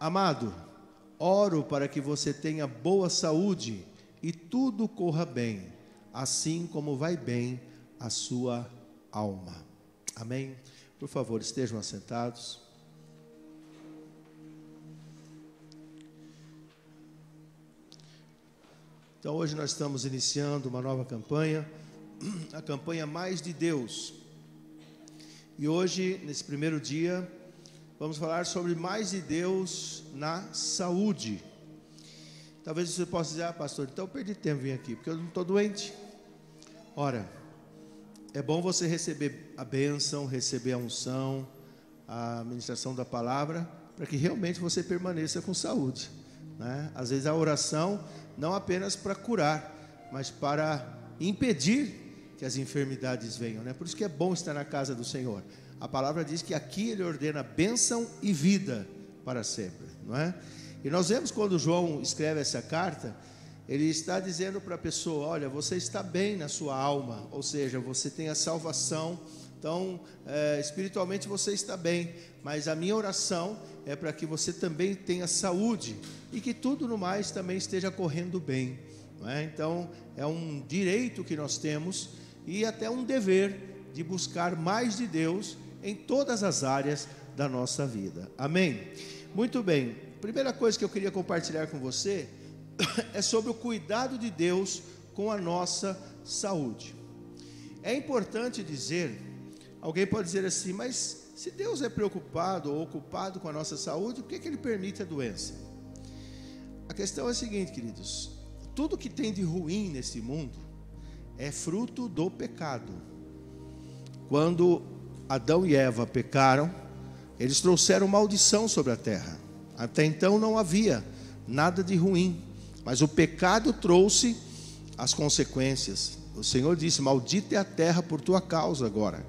Amado, oro para que você tenha boa saúde e tudo corra bem, assim como vai bem a sua alma. Amém? Por favor, estejam assentados. Então hoje nós estamos iniciando uma nova campanha, a campanha Mais de Deus. E hoje, nesse primeiro dia, vamos falar sobre mais de Deus na saúde. Talvez você possa dizer, pastor, então eu perdi tempo em vir aqui, porque eu não estou doente. Ora, é bom você receber a bênção, receber a unção, a ministração da palavra, para que realmente você permaneça com saúde, né? Às vezes a oração, não apenas para curar, mas para impedir que as enfermidades venham, né? Por isso que é bom estar na casa do Senhor. A palavra diz que aqui Ele ordena bênção e vida para sempre, não é? E nós vemos quando João escreve essa carta, ele está dizendo para a pessoa, olha, você está bem na sua alma, ou seja, você tem a salvação, então espiritualmente você está bem, mas a minha oração é para que você também tenha saúde e que tudo no mais também esteja correndo bem, não é? Então é um direito que nós temos e até um dever de buscar mais de Deus em todas as áreas da nossa vida. Amém? Muito bem, primeira coisa que eu queria compartilhar com você é sobre o cuidado de Deus com a nossa saúde. É importante dizer, alguém pode dizer assim, mas se Deus é preocupado ou ocupado com a nossa saúde, por que Ele permite a doença? A questão é a seguinte, queridos, tudo que tem de ruim nesse mundo é fruto do pecado. Quando Adão e Eva pecaram, eles trouxeram maldição sobre a terra. Até então não havia nada de ruim, mas o pecado trouxe as consequências. O Senhor disse, maldita é a terra por tua causa agora.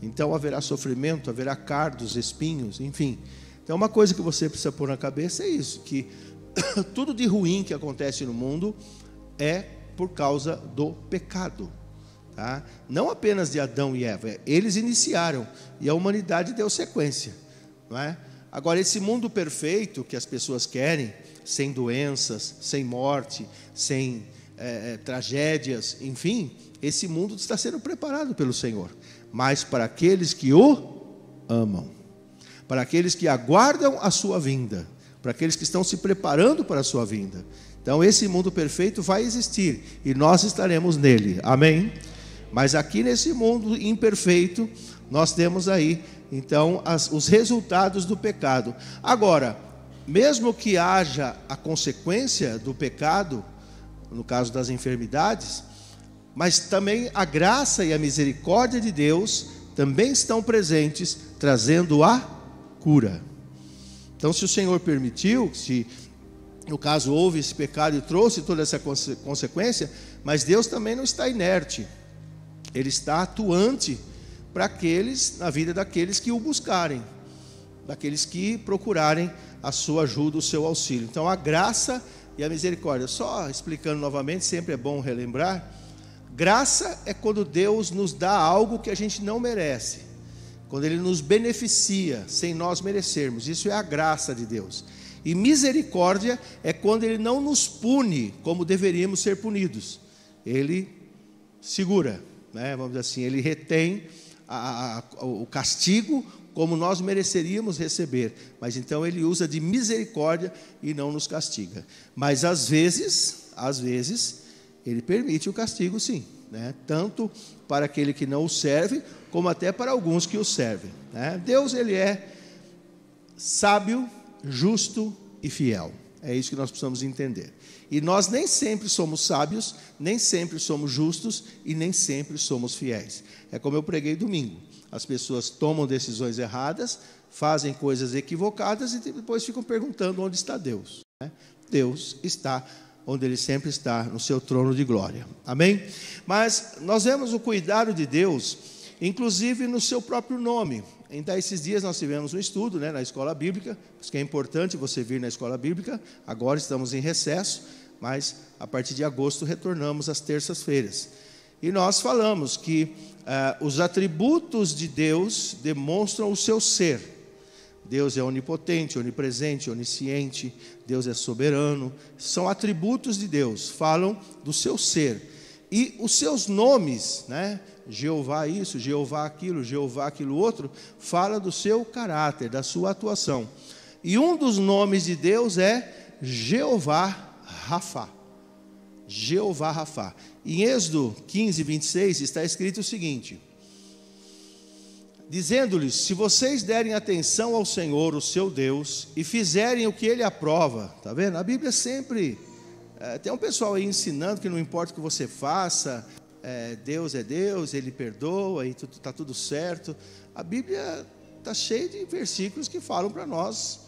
Então haverá sofrimento, haverá cardos, espinhos, enfim. Então uma coisa que você precisa pôr na cabeça é isso, que tudo de ruim que acontece no mundo é por causa do pecado, tá? Não apenas de Adão e Eva, eles iniciaram e a humanidade deu sequência, não é? Agora esse mundo perfeito que as pessoas querem, sem doenças, sem morte, sem tragédias, enfim, esse mundo está sendo preparado pelo Senhor, mas para aqueles que o amam, para aqueles que aguardam a sua vinda, para aqueles que estão se preparando para a sua vinda. Então esse mundo perfeito vai existir e nós estaremos nele, amém? Mas aqui nesse mundo imperfeito, nós temos aí, então, os resultados do pecado. Agora, mesmo que haja a consequência do pecado, no caso das enfermidades, mas também a graça e a misericórdia de Deus também estão presentes, trazendo a cura. Então, se o Senhor permitiu, se no caso houve esse pecado e trouxe toda essa consequência, mas Deus também não está inerte, Ele está atuante para aqueles, na vida daqueles que o buscarem, daqueles que procurarem a sua ajuda, o seu auxílio. Então a graça e a misericórdia, só explicando novamente, sempre é bom relembrar, graça é quando Deus nos dá algo que a gente não merece, quando Ele nos beneficia sem nós merecermos, isso é a graça de Deus. E misericórdia é quando Ele não nos pune como deveríamos ser punidos, Ele segura, né? Vamos dizer assim, Ele retém o castigo como nós mereceríamos receber, mas então Ele usa de misericórdia e não nos castiga. Mas às vezes Ele permite o castigo, sim, né? Tanto para aquele que não o serve, como até para alguns que o servem, né? Deus, Ele é sábio, justo e fiel. É isso que nós precisamos entender. E nós nem sempre somos sábios, nem sempre somos justos e nem sempre somos fiéis. É como eu preguei domingo. As pessoas tomam decisões erradas, fazem coisas equivocadas e depois ficam perguntando onde está Deus, né? Deus está onde Ele sempre está, no seu trono de glória. Amém? Mas nós vemos o cuidado de Deus, inclusive no seu próprio nome. Então, esses dias nós tivemos um estudo, né, na escola bíblica, porque é importante você vir na escola bíblica. Agora estamos em recesso, mas a partir de agosto retornamos às terças-feiras. E nós falamos que os atributos de Deus demonstram o seu ser. Deus é onipotente, onipresente, onisciente, Deus é soberano. São atributos de Deus, falam do seu ser. E os seus nomes, né? Jeová isso, Jeová aquilo outro, fala do seu caráter, da sua atuação. E um dos nomes de Deus é Jeová Rafá. Jeová Rafá. Em Êxodo 15, 26 está escrito o seguinte: dizendo-lhes, se vocês derem atenção ao Senhor, o seu Deus, e fizerem o que Ele aprova, está vendo? A Bíblia sempre, tem um pessoal aí ensinando que não importa o que você faça, Deus é Deus, Ele perdoa, e está tudo certo. A Bíblia está cheia de versículos que falam para nós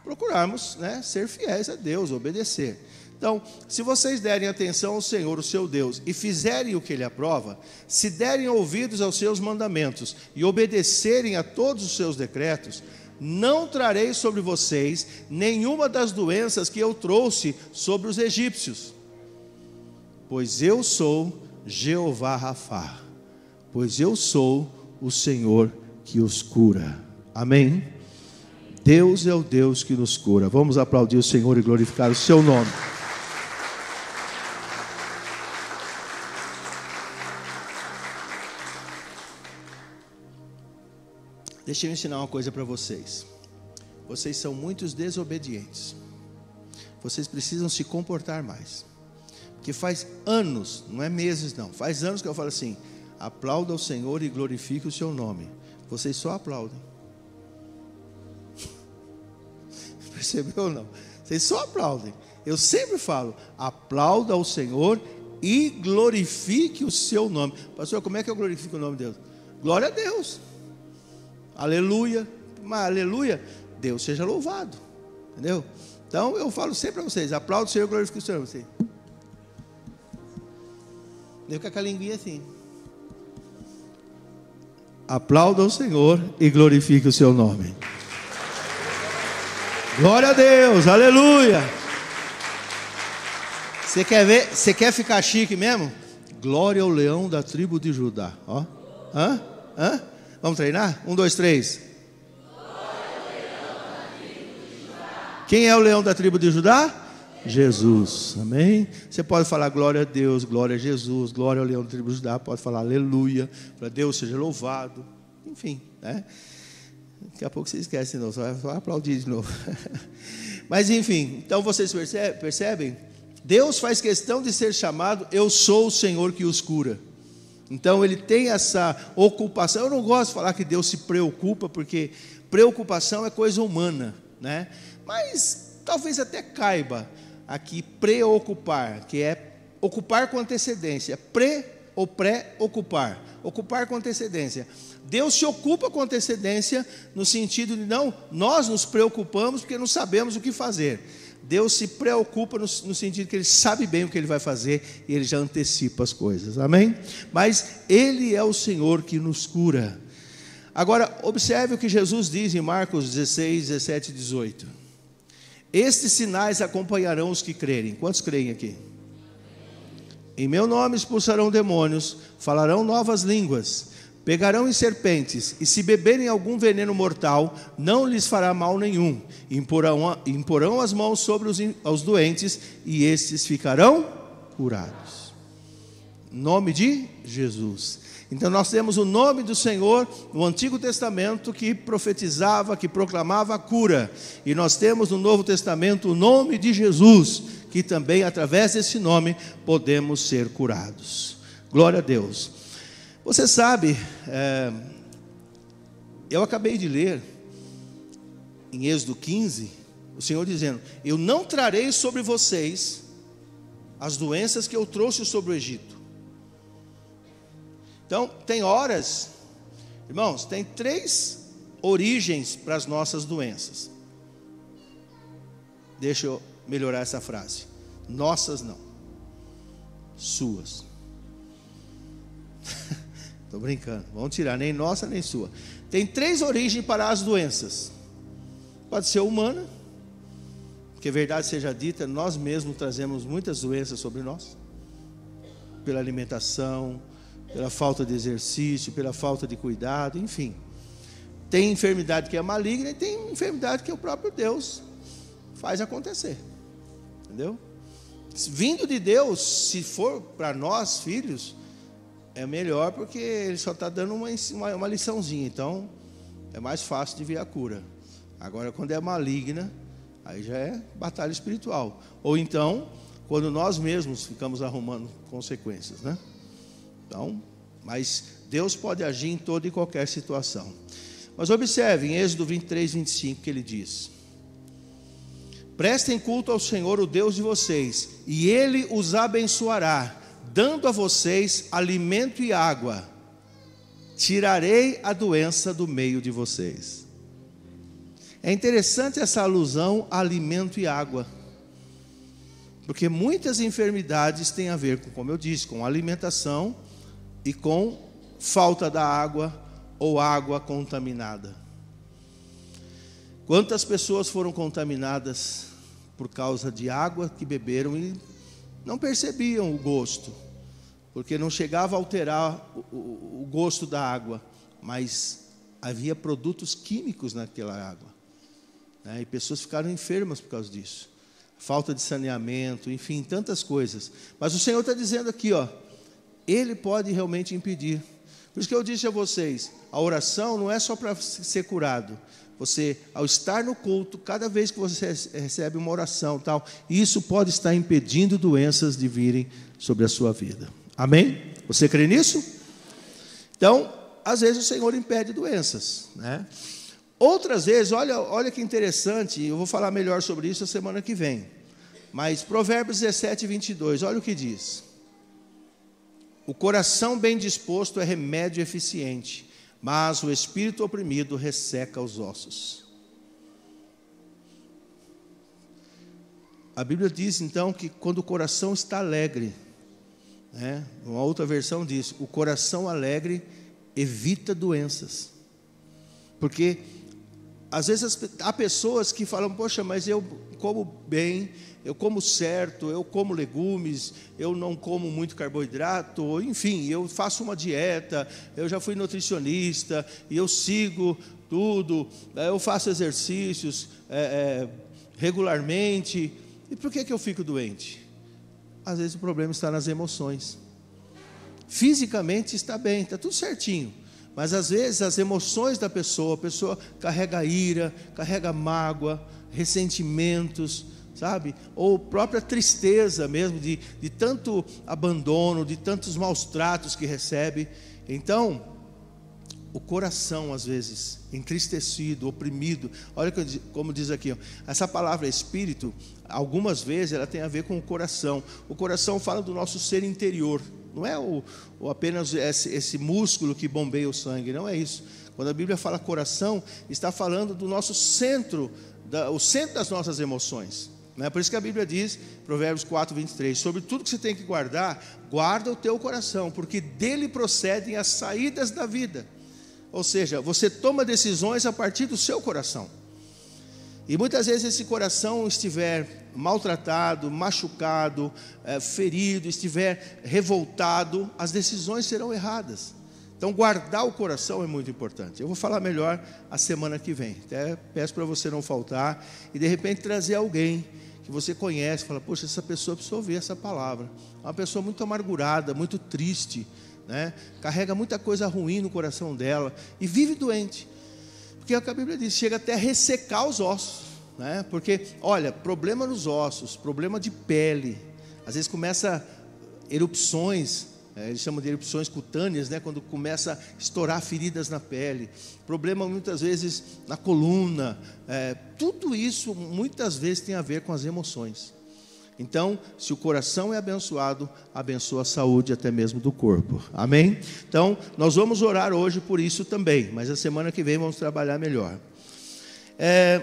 procurarmos, né, ser fiéis a Deus, obedecer. Então, se vocês derem atenção ao Senhor, o seu Deus, e fizerem o que Ele aprova, se derem ouvidos aos seus mandamentos e obedecerem a todos os seus decretos, não trarei sobre vocês nenhuma das doenças que eu trouxe sobre os egípcios, pois eu sou Jeová Rafá, pois eu sou o Senhor que os cura. Amém? Deus é o Deus que nos cura. Vamos aplaudir o Senhor e glorificar o seu nome. Deixa eu ensinar uma coisa para vocês. Vocês são muitos desobedientes. Vocês precisam se comportar mais. Porque faz anos, não é meses não, faz anos que eu falo assim: aplauda o Senhor e glorifique o seu nome. Vocês só aplaudem. Percebeu ou não? Vocês só aplaudem. Eu sempre falo: aplauda o Senhor e glorifique o seu nome. Pastor, como é que eu glorifico o nome de Deus? Glória a Deus. Aleluia, mas aleluia, Deus seja louvado, entendeu? Então eu falo sempre para vocês: aplauda o Senhor e glorifique o Senhor. Você deu com a linguinha assim. Aplauda o Senhor e glorifique o seu nome. Glória a Deus, aleluia. Você quer ver? Você quer ficar chique mesmo? Glória ao leão da tribo de Judá. Ó, vamos treinar? 1, 2, 3. Quem é o leão da tribo de Judá? Jesus, amém? Você pode falar glória a Deus, glória a Jesus, glória ao leão da tribo de Judá. Pode falar aleluia, para Deus seja louvado. Enfim, né? Daqui a pouco você esquece de novo, só vai aplaudir de novo. Mas enfim, então vocês percebem? Deus faz questão de ser chamado: eu sou o Senhor que os cura. Então Ele tem essa ocupação. Eu não gosto de falar que Deus se preocupa, porque preocupação é coisa humana, né? Mas talvez até caiba aqui preocupar, que é ocupar com antecedência. Ou pré-ocupar, ocupar com antecedência. Deus se ocupa com antecedência, no sentido de não, nós nos preocupamos porque não sabemos o que fazer. Deus se preocupa no sentido que Ele sabe bem o que Ele vai fazer e Ele já antecipa as coisas, amém? Mas Ele é o Senhor que nos cura. Agora, observe o que Jesus diz em Marcos 16, 17 e 18. Estes sinais acompanharão os que crerem. Quantos creem aqui? Em meu nome expulsarão demônios, falarão novas línguas, pegarão em serpentes, e se beberem algum veneno mortal, não lhes fará mal nenhum. Imporão as mãos sobre os doentes, e estes ficarão curados. Em nome de Jesus. Então nós temos o nome do Senhor no Antigo Testamento, que profetizava, que proclamava a cura. E nós temos no Novo Testamento o nome de Jesus, que também através desse nome podemos ser curados. Glória a Deus. Você sabe, eu acabei de ler em Êxodo 15, o Senhor dizendo: eu não trarei sobre vocês as doenças que eu trouxe sobre o Egito. Então, tem horas, irmãos, tem 3 origens para as nossas doenças. Deixa eu melhorar essa frase. Nossas não, suas. Estou brincando, vamos tirar, nem nossa nem sua. Tem 3 origens para as doenças. Pode ser humana, porque verdade seja dita, nós mesmos trazemos muitas doenças sobre nós, pela alimentação, pela falta de exercício, pela falta de cuidado, enfim. Tem enfermidade que é maligna e tem enfermidade que o próprio Deus faz acontecer. Entendeu? Vindo de Deus, se for para nós, filhos, é melhor, porque Ele só está dando uma liçãozinha. Então, é mais fácil de ver a cura. Agora, quando é maligna, aí já é batalha espiritual. Ou então, quando nós mesmos ficamos arrumando consequências, né? Então, mas Deus pode agir em toda e qualquer situação. Mas observe, em Êxodo 23, 25, que ele diz: prestem culto ao Senhor, o Deus de vocês, e Ele os abençoará, dando a vocês alimento e água. Tirarei a doença do meio de vocês. É interessante essa alusão a alimento e água, porque muitas enfermidades têm a ver com, como eu disse, com alimentação e com falta da água ou água contaminada. Quantas pessoas foram contaminadas por causa de água que beberam e não percebiam o gosto, porque não chegava a alterar o gosto da água, mas havia produtos químicos naquela água, né? E pessoas ficaram enfermas por causa disso. Falta de saneamento, enfim, tantas coisas. Mas o Senhor está dizendo aqui, ó, Ele pode realmente impedir. Por isso que eu disse a vocês, a oração não é só para ser curado. Você, ao estar no culto, cada vez que você recebe uma oração, tal, isso pode estar impedindo doenças de virem sobre a sua vida. Amém? Você crê nisso? Então, às vezes o Senhor impede doenças, né? Outras vezes, olha que interessante, eu vou falar melhor sobre isso a semana que vem. Mas Provérbios 17, 22, olha o que diz: o coração bem disposto é remédio eficiente, mas o espírito oprimido resseca os ossos. A Bíblia diz então que quando o coração está alegre, né? Uma outra versão diz: o coração alegre evita doenças. Porque às vezes há pessoas que falam: poxa, mas eu como bem, eu como certo, eu como legumes, eu não como muito carboidrato, enfim, eu faço uma dieta, eu já fui nutricionista, e eu sigo tudo, eu faço exercícios regularmente. E por que eu fico doente? Às vezes o problema está nas emoções. Fisicamente está bem, está tudo certinho, mas às vezes as emoções da pessoa, a pessoa carrega ira, carrega mágoa, ressentimentos, sabe? Ou própria tristeza mesmo, de tanto abandono, de tantos maus tratos que recebe. Então, o coração às vezes entristecido, oprimido. Olha como diz aqui, ó, essa palavra espírito, algumas vezes ela tem a ver com o coração. O coração fala do nosso ser interior. Não é apenas esse músculo que bombeia o sangue, não é isso. Quando a Bíblia fala coração, está falando do nosso centro, o centro das nossas emoções. Não é por isso que a Bíblia diz, Provérbios 4, 23, sobre tudo que você tem que guardar, guarda o teu coração, porque dele procedem as saídas da vida. Ou seja, você toma decisões a partir do seu coração. E muitas vezes esse coração estiver maltratado, machucado, ferido, estiver revoltado, as decisões serão erradas. Então guardar o coração é muito importante. Eu vou falar melhor a semana que vem. Até peço para você não faltar e de repente trazer alguém que você conhece, fala: poxa, essa pessoa precisa ouvir essa palavra. É uma pessoa muito amargurada, muito triste, né? Carrega muita coisa ruim no coração dela e vive doente. Porque é o que a Bíblia diz, chega até a ressecar os ossos, né? Porque, olha, problema nos ossos, problema de pele, às vezes começa erupções, eles chamam de erupções cutâneas, né? Quando começa a estourar feridas na pele, problema muitas vezes na coluna, tudo isso muitas vezes tem a ver com as emoções. Então, se o coração é abençoado, abençoa a saúde até mesmo do corpo. Amém? Então, nós vamos orar hoje por isso também, mas a semana que vem vamos trabalhar melhor. É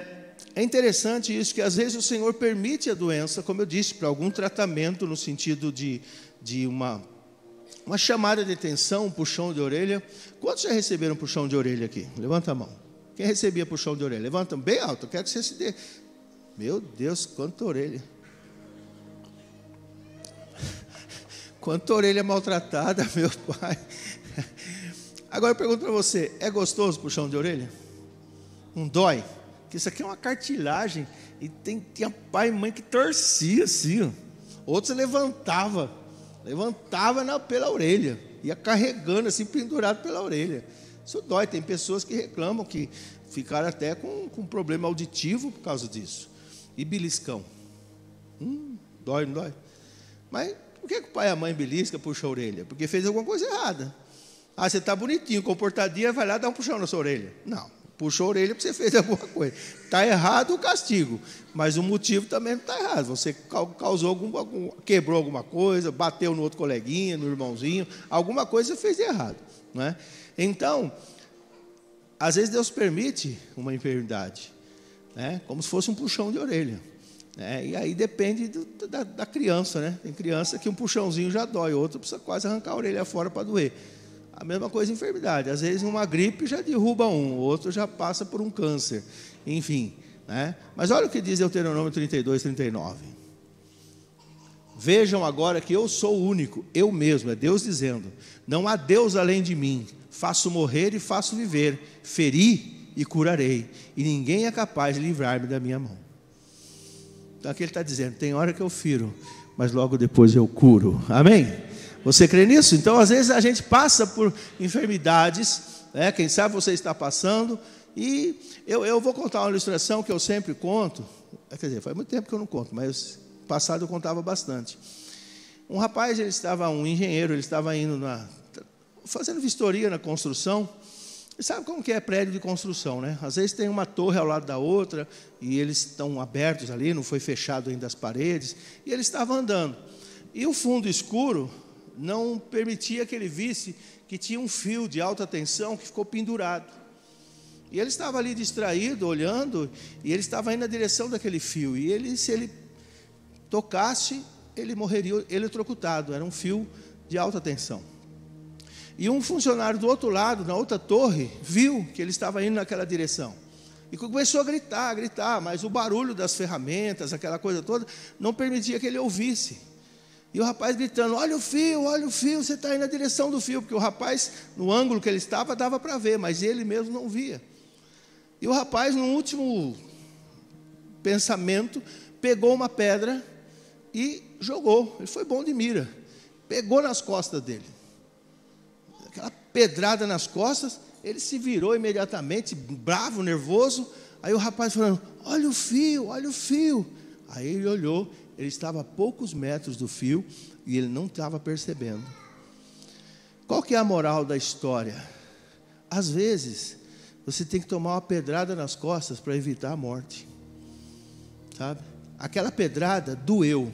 interessante isso, que às vezes o Senhor permite a doença, como eu disse, para algum tratamento, no sentido de uma chamada de atenção, um puxão de orelha. Quantos já receberam um puxão de orelha aqui? Levanta a mão. Quem recebia puxão de orelha? Levanta bem alto, eu quero que você se dê. Meu Deus, quanta orelha. Quanta orelha maltratada, meu pai. Agora eu pergunto para você, é gostoso puxão de orelha? Não dói? Porque isso aqui é uma cartilagem. E tinha pai e mãe que torcia assim, ó. Outros levantava pela orelha. Ia carregando assim, pendurado pela orelha. Isso dói. Tem pessoas que reclamam que ficaram até com problema auditivo por causa disso. E beliscão. Dói, não dói? Mas por que o pai e a mãe belisca, puxa a orelha? Porque fez alguma coisa errada. Você está bonitinho, comportadinho, vai lá dar um puxão na sua orelha. Não, puxou a orelha porque você fez alguma coisa. Está errado o castigo, mas o motivo também não está errado. Você causou quebrou alguma coisa, bateu no outro coleguinha, no irmãozinho, alguma coisa você fez de errado, não é? Então, às vezes Deus permite uma enfermidade, né? Como se fosse um puxão de orelha. E aí depende da criança, né? Tem criança que um puxãozinho já dói, outro precisa quase arrancar a orelha fora para doer. A mesma coisa enfermidade. Às vezes uma gripe já derruba um, outro já passa por um câncer. Enfim, né? Mas olha o que diz Deuteronômio 32, 39. Vejam agora que eu sou o único, eu mesmo, é Deus dizendo. Não há Deus além de mim. Faço morrer e faço viver. Feri e curarei. E ninguém é capaz de livrar-me da minha mão. Então aqui ele está dizendo, tem hora que eu firo, mas logo depois eu curo. Amém? Você crê nisso? Então às vezes a gente passa por enfermidades, né? Quem sabe você está passando. E eu vou contar uma ilustração que eu sempre conto. Quer dizer, faz muito tempo que eu não conto, mas no passado eu contava bastante. Um rapaz, um engenheiro, ele estava indo fazendo vistoria na construção. E sabe como que é prédio de construção, né? Às vezes tem uma torre ao lado da outra, e eles estão abertos ali, não foi fechado ainda as paredes, e ele estava andando. E o fundo escuro não permitia que ele visse que tinha um fio de alta tensão que ficou pendurado. E ele estava ali distraído, olhando, e ele estava indo na direção daquele fio. E se ele tocasse, ele morreria eletrocutado. Era um fio de alta tensão. E um funcionário do outro lado, na outra torre, viu que ele estava indo naquela direção. E começou a gritar, mas o barulho das ferramentas, aquela coisa toda, não permitia que ele ouvisse. E o rapaz gritando, olha o fio, você está indo na direção do fio. Porque o rapaz, no ângulo que ele estava, dava para ver, mas ele mesmo não via. E o rapaz, no último pensamento, pegou uma pedra e jogou. Ele foi bom de mira. Pegou nas costas dele. Aquela pedrada nas costas, ele se virou imediatamente, bravo, nervoso. Aí o rapaz falando, olha o fio. Aí ele olhou, ele estava a poucos metros do fio e ele não estava percebendo. Qual que é a moral da história? Às vezes, você tem que tomar uma pedrada nas costas para evitar a morte. Sabe? Aquela pedrada doeu,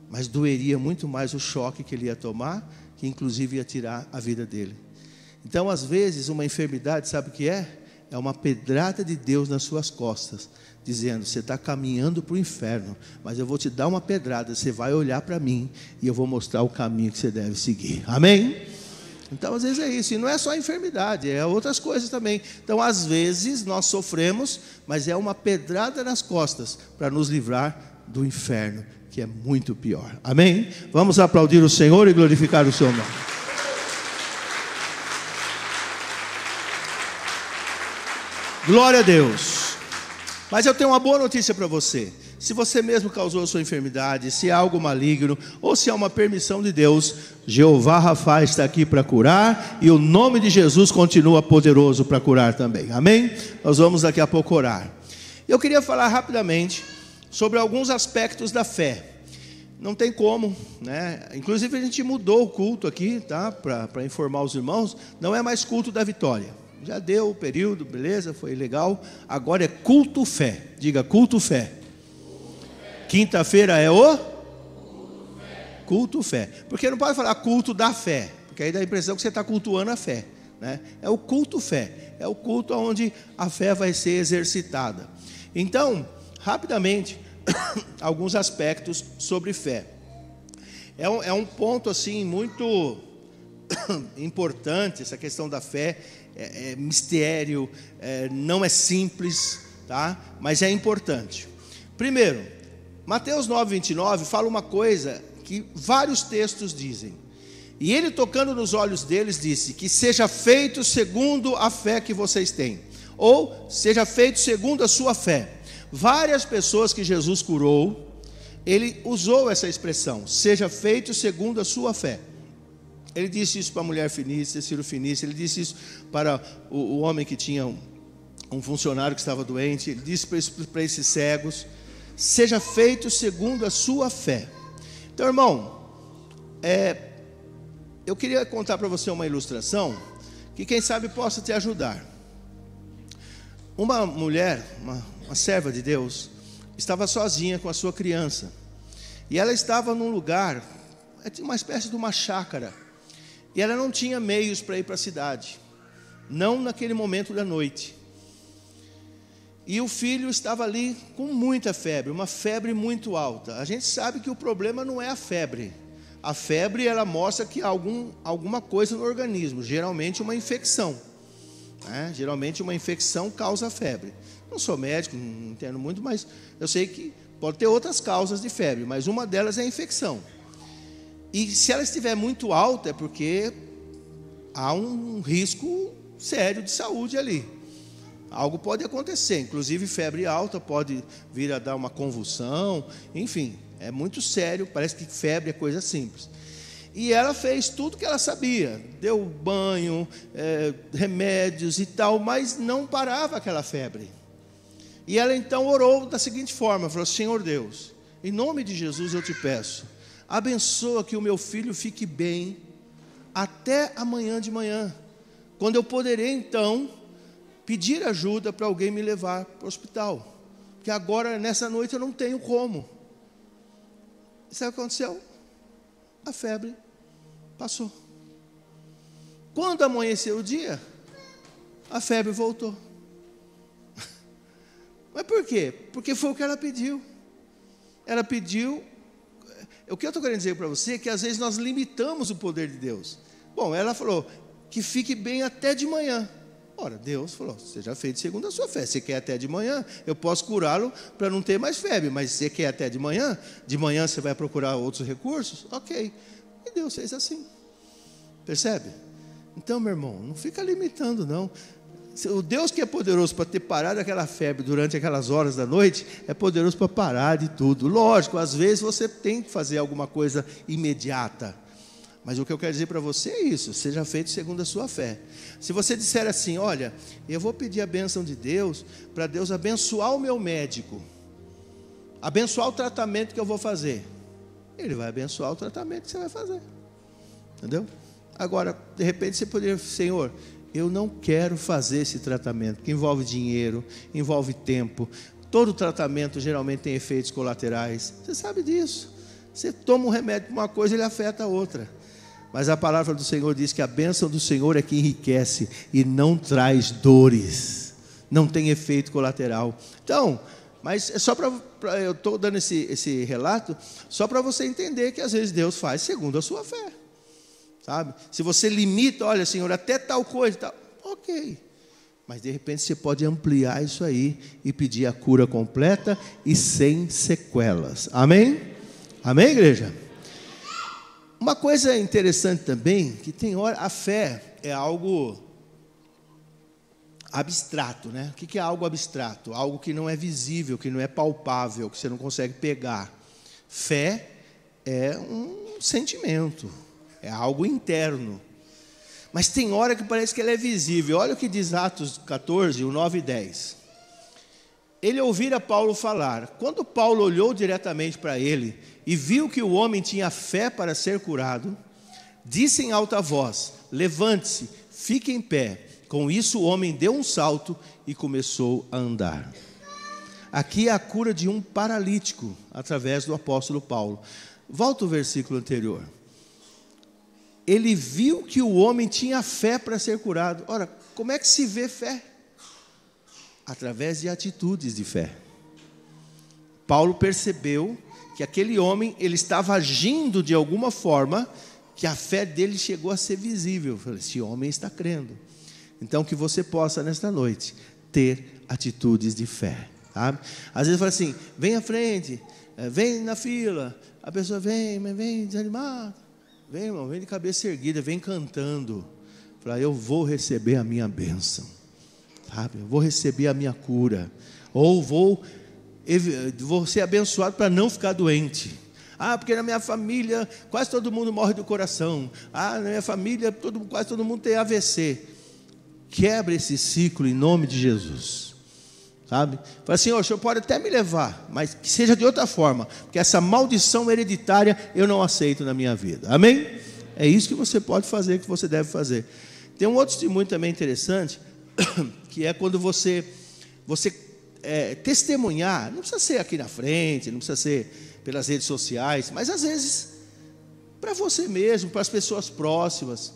mas doeria muito mais o choque que ele ia tomar, que inclusive ia tirar a vida dele. Então, às vezes, uma enfermidade, sabe o que é? É uma pedrada de Deus nas suas costas, dizendo, você está caminhando para o inferno, mas eu vou te dar uma pedrada, você vai olhar para mim, e eu vou mostrar o caminho que você deve seguir. Amém? Então, às vezes é isso, e não é só a enfermidade, é outras coisas também. Então, às vezes, nós sofremos, mas é uma pedrada nas costas, para nos livrar do inferno, que é muito pior. Amém? Vamos aplaudir o Senhor e glorificar o seu nome. Glória a Deus. Mas eu tenho uma boa notícia para você. Se você mesmo causou a sua enfermidade, se é algo maligno, ou se é uma permissão de Deus, Jeová Rafa está aqui para curar, e o nome de Jesus continua poderoso para curar também. Amém? Nós vamos daqui a pouco orar. Eu queria falar rapidamente sobre alguns aspectos da fé. Não tem como, né? Inclusive a gente mudou o culto aqui, tá? Para informar os irmãos, não é mais culto da vitória. Já deu o período, beleza, foi legal. Agora é culto fé. Diga culto fé. Quinta-feira é o culto fé. Porque não pode falar culto da fé, porque aí dá a impressão que você está cultuando a fé, né? É o culto fé. É o culto onde a fé vai ser exercitada. Então, rapidamente, alguns aspectos sobre fé. É um ponto assim muito importante, essa questão da fé. É mistério, não é simples, tá? Mas é importante. Primeiro, Mateus 9:29 fala uma coisa que vários textos dizem. E ele, tocando nos olhos deles, disse, que seja feito segundo a fé que vocês têm. ou seja feito segundo a sua fé. Várias pessoas que Jesus curou, ele usou essa expressão, seja feito segundo a sua fé. Ele disse isso para a mulher fenícia, Ciro Fenícia, ele disse isso para o homem que tinha um funcionário que estava doente, ele disse para esses cegos, seja feito segundo a sua fé. Então, irmão, eu queria contar para você uma ilustração, que quem sabe possa te ajudar. Uma mulher, uma serva de Deus, estava sozinha com a sua criança, e ela estava num lugar, uma espécie de uma chácara, e ela não tinha meios para ir para a cidade, não naquele momento da noite. E o filho estava ali com muita febre, uma febre muito alta. A gente sabe que o problema não é a febre. A febre, ela mostra que há alguma coisa no organismo, geralmente uma infecção. Geralmente uma infecção causa febre. Não sou médico, não entendo muito, mas eu sei que pode ter outras causas de febre, mas uma delas é a infecção. E se ela estiver muito alta, é porque há um risco sério de saúde ali. Algo pode acontecer, inclusive febre alta pode vir a dar uma convulsão, enfim, é muito sério, parece que febre é coisa simples. E ela fez tudo que ela sabia, deu banho, remédios e tal, mas não parava aquela febre. E ela então orou da seguinte forma, falou: Senhor Deus, em nome de Jesus eu te peço, abençoa que o meu filho fique bem até amanhã de manhã, quando eu poderei então pedir ajuda para alguém me levar para o hospital, porque agora, nessa noite, eu não tenho como. Sabe o que aconteceu? A febre passou. Quando amanheceu o dia, a febre voltou. Mas por quê? Porque foi o que ela pediu. Ela pediu. O que eu estou querendo dizer para você é que às vezes nós limitamos o poder de Deus. Bom, ela falou que fique bem até de manhã. Ora, Deus falou, seja feito segundo a sua fé. Você quer até de manhã, eu posso curá-lo para não ter mais febre. Mas você quer até de manhã você vai procurar outros recursos? Ok. E Deus fez assim. Percebe? Então, meu irmão, não fica limitando, não. O Deus que é poderoso para ter parado aquela febre durante aquelas horas da noite, é poderoso para parar de tudo. Lógico, às vezes você tem que fazer alguma coisa imediata. Mas o que eu quero dizer para você é isso, seja feito segundo a sua fé. Se você disser assim, olha, eu vou pedir a bênção de Deus, para Deus abençoar o meu médico, abençoar o tratamento que eu vou fazer, Ele vai abençoar o tratamento que você vai fazer. Entendeu? Agora, de repente você poderia, Senhor, eu não quero fazer esse tratamento, que envolve dinheiro, envolve tempo. Todo tratamento geralmente tem efeitos colaterais. Você sabe disso. Você toma um remédio para uma coisa, ele afeta a outra. Mas a palavra do Senhor diz que a bênção do Senhor é que enriquece e não traz dores, não tem efeito colateral. Então, mas é só eu estou dando esse relato só para você entender que às vezes Deus faz segundo a sua fé, sabe? Se você limita, olha, Senhor, até tal coisa, tal, ok. Mas de repente você pode ampliar isso aí e pedir a cura completa e sem sequelas. Amém? Amém, igreja? Uma coisa interessante também, que tem hora, a fé é algo abstrato, né? O que é algo abstrato? Algo que não é visível, que não é palpável, que você não consegue pegar. Fé é um sentimento, é algo interno. Mas tem hora que parece que ela é visível. Olha o que diz Atos 14, o 9 e 10. Ele ouvira Paulo falar. Quando Paulo olhou diretamente para ele e viu que o homem tinha fé para ser curado, disse em alta voz: levante-se, fique em pé. Com isso o homem deu um salto e começou a andar. Aqui é a cura de um paralítico, através do apóstolo Paulo. Volta o versículo anterior. Ele viu que o homem tinha fé para ser curado. Ora, como é que se vê fé? Através de atitudes de fé. Paulo percebeu que aquele homem, ele estava agindo de alguma forma, que a fé dele chegou a ser visível. Falei, esse homem está crendo. Então, que você possa, nesta noite, ter atitudes de fé. Sabe? Às vezes fala assim, vem à frente, vem na fila. A pessoa vem, mas vem desanimada. Vem, irmão, vem de cabeça erguida, vem cantando. Fala, eu vou receber a minha bênção. sabe? Eu vou receber a minha cura, ou vou ser abençoado para não ficar doente. Porque na minha família quase todo mundo morre do coração. Na minha família quase todo mundo tem AVC. Quebra esse ciclo em nome de Jesus. Sabe? Fala assim, o senhor pode até me levar, mas que seja de outra forma, porque essa maldição hereditária eu não aceito na minha vida. Amém? É isso que você pode fazer, que você deve fazer. Tem um outro testemunho também interessante, que é quando você testemunhar, não precisa ser aqui na frente, não precisa ser pelas redes sociais, mas às vezes para você mesmo, para as pessoas próximas.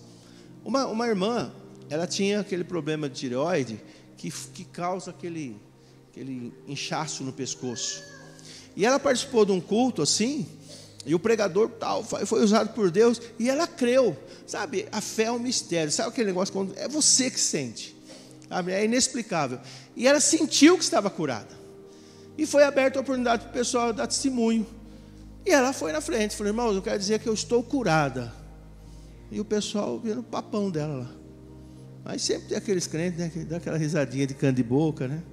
Uma irmã, ela tinha aquele problema de tireoide que causa aquele inchaço no pescoço. E ela participou de um culto assim, e o pregador tal foi usado por Deus, e ela creu. Sabe, a fé é um mistério. Sabe aquele negócio quando é você que sente? Sabe? É inexplicável. E ela sentiu que estava curada. E foi aberta a oportunidade para o pessoal dar testemunho. E ela foi na frente, falou: irmãos, eu quero dizer que eu estou curada. E o pessoal vendo o papão dela lá. Mas sempre tem aqueles crentes, né, que dá aquela risadinha de canto de boca, né?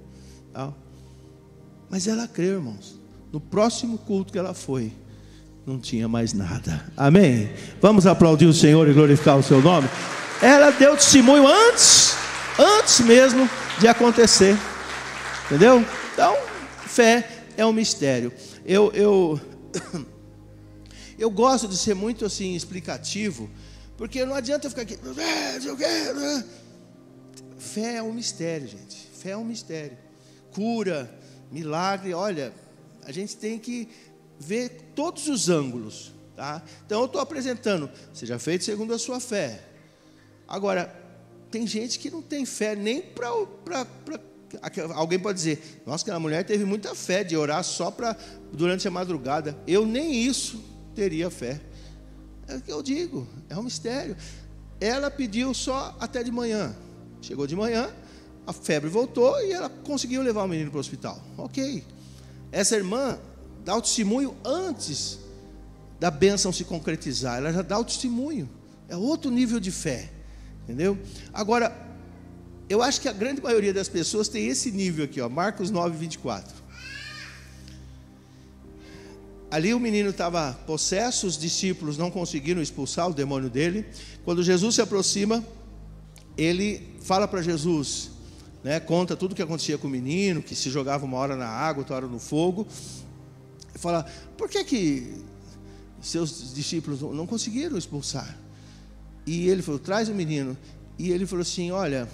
Mas ela creu, irmãos. No próximo culto que ela foi, não tinha mais nada. Amém? Vamos aplaudir o Senhor e glorificar o seu nome. Ela deu testemunho antes mesmo de acontecer. Entendeu? Então, fé é um mistério. Eu gosto de ser muito assim explicativo, porque não adianta eu ficar aqui. Fé é um mistério, gente. Fé é um mistério. Cura, milagre, olha, a gente tem que ver todos os ângulos, tá? Então eu estou apresentando, seja feito segundo a sua fé. Agora, tem gente que não tem fé nem para alguém pode dizer, nossa, aquela mulher teve muita fé de orar só durante a madrugada. Eu nem isso teria fé. É o que eu digo, é um mistério. Ela pediu só até de manhã. Chegou de manhã, a febre voltou e ela conseguiu levar o menino para o hospital. Ok. Essa irmã dá o testemunho antes da bênção se concretizar. Ela já dá o testemunho. É outro nível de fé. Entendeu? Agora, eu acho que a grande maioria das pessoas tem esse nível aqui, ó, Marcos 9, 24. Ali o menino estava possesso, os discípulos não conseguiram expulsar o demônio dele. Quando Jesus se aproxima, ele fala para Jesus, né, conta tudo o que acontecia com o menino, que se jogava uma hora na água, outra hora no fogo. Ele fala: por que seus discípulos não conseguiram expulsar? E ele falou: traz o menino. E ele falou assim: olha,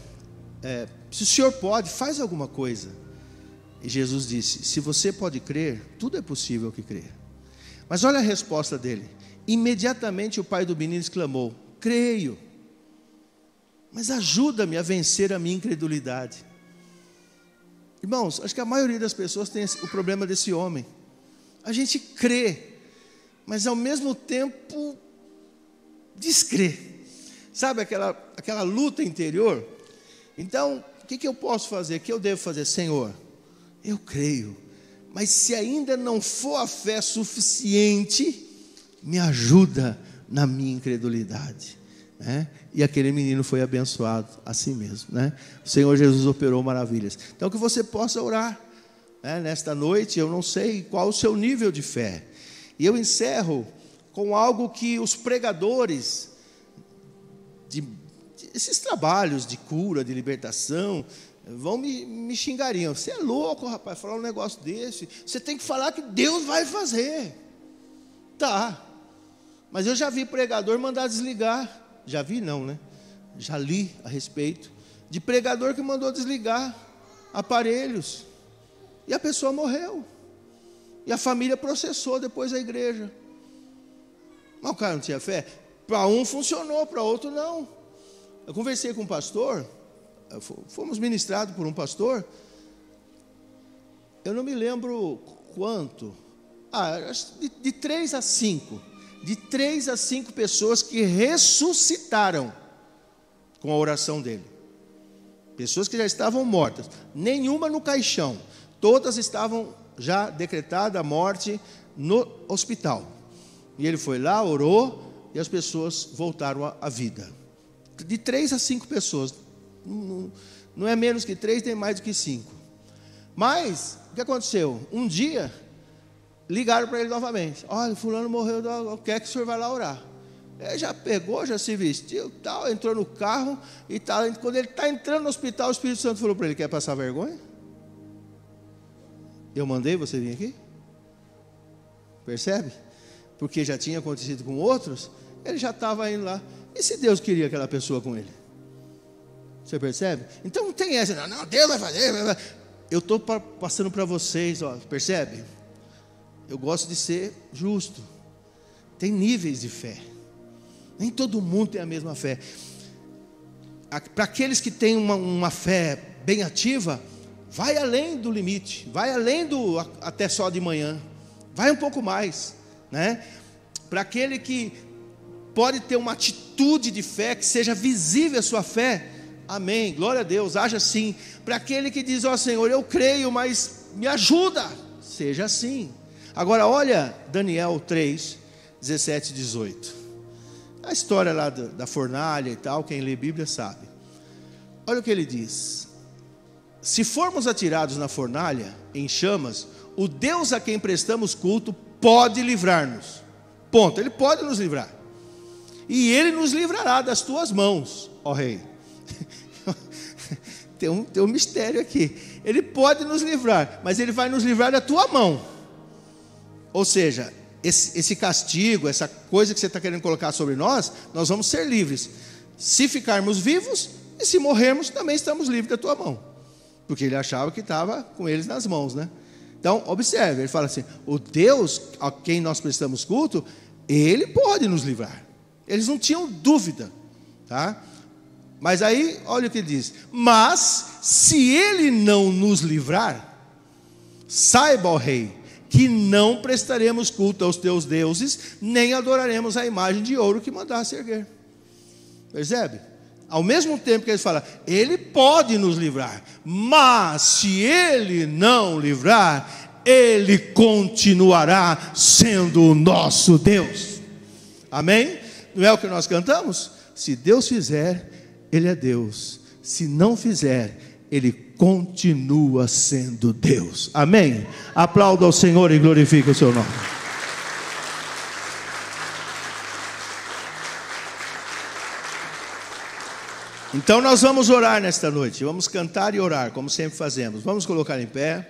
se o senhor pode, faz alguma coisa. E Jesus disse: se você pode crer, tudo é possível que crer. Mas olha a resposta dele. Imediatamente o pai do menino exclamou: creio, mas ajuda-me a vencer a minha incredulidade. Irmãos, acho que a maioria das pessoas tem o problema desse homem. A gente crê, mas ao mesmo tempo descrê. Sabe aquela luta interior? Então, o que eu posso fazer? O que eu devo fazer? Senhor, eu creio, mas se ainda não for a fé suficiente, me ajuda na minha incredulidade. E aquele menino foi abençoado assim mesmo, né? O Senhor Jesus operou maravilhas. Então que você possa orar, né? Nesta noite. Eu não sei qual o seu nível de fé, e eu encerro com algo que os pregadores esses trabalhos de cura, de libertação, vão me xingariam. Você é louco, rapaz, falar um negócio desse. Você tem que falar que Deus vai fazer. Tá, mas eu já vi pregador mandar desligar. Já vi não, né? Já li a respeito de pregador que mandou desligar aparelhos, e a pessoa morreu, e a família processou depois a igreja. Mas o cara não tinha fé. Para um funcionou, para outro não. Eu conversei com um pastor, fomos ministrados por um pastor, eu não me lembro quanto, de 3 a 5. De 3 a 5 pessoas que ressuscitaram com a oração dele. Pessoas que já estavam mortas, nenhuma no caixão, todas estavam já decretada a morte no hospital. E ele foi lá, orou, e as pessoas voltaram à vida. De 3 a 5 pessoas. Não é menos que 3, nem mais do que 5. Mas, o que aconteceu? Um dia, ligaram para ele novamente. Olha, fulano morreu, quer que o senhor vá lá orar. Ele já pegou, já se vestiu, tal, entrou no carro e tal. Quando ele está entrando no hospital, o Espírito Santo falou para ele: quer passar vergonha? Eu mandei você vir aqui? Percebe? Porque já tinha acontecido com outros, ele já estava indo lá. E se Deus queria aquela pessoa com ele? Você percebe? Então não tem essa, não, Deus vai fazer. Eu estou passando para vocês, ó, percebe? Eu gosto de ser justo. Tem níveis de fé. Nem todo mundo tem a mesma fé. Para aqueles que têm uma fé bem ativa, vai além do limite, vai além do até só de manhã, vai um pouco mais, né? Para aquele que pode ter uma atitude de fé, que seja visível a sua fé, amém, glória a Deus, haja assim. Para aquele que diz: ó Senhor, eu creio, mas me ajuda, seja assim. Agora olha Daniel 3, 17 e 18. A história lá da fornalha e tal, quem lê Bíblia sabe. Olha o que ele diz: se formos atirados na fornalha, em chamas, o Deus a quem prestamos culto pode livrar-nos. Ponto, Ele pode nos livrar. E Ele nos livrará das tuas mãos, ó Rei. Tem um mistério aqui. Ele pode nos livrar, mas Ele vai nos livrar da tua mão. Ou seja, esse castigo, essa coisa que você está querendo colocar sobre nós, nós vamos ser livres. Se ficarmos vivos, e se morrermos, também estamos livres da tua mão. Porque ele achava que estava com eles nas mãos, né? Então, observe, ele fala assim: o Deus a quem nós prestamos culto, Ele pode nos livrar. Eles não tinham dúvida, tá? Mas aí, olha o que ele diz: mas, se Ele não nos livrar, saiba, ó Rei, que não prestaremos culto aos teus deuses, nem adoraremos a imagem de ouro que mandaste erguer. Percebe? Ao mesmo tempo que eles falam, Ele pode nos livrar, mas se Ele não livrar, Ele continuará sendo o nosso Deus. Amém? Não é o que nós cantamos? Se Deus fizer, Ele é Deus. Se não fizer, Ele continua sendo Deus. Amém? Aplauda ao Senhor e glorifique o seu nome. Então nós vamos orar nesta noite. Vamos cantar e orar, como sempre fazemos. Vamos colocar em pé.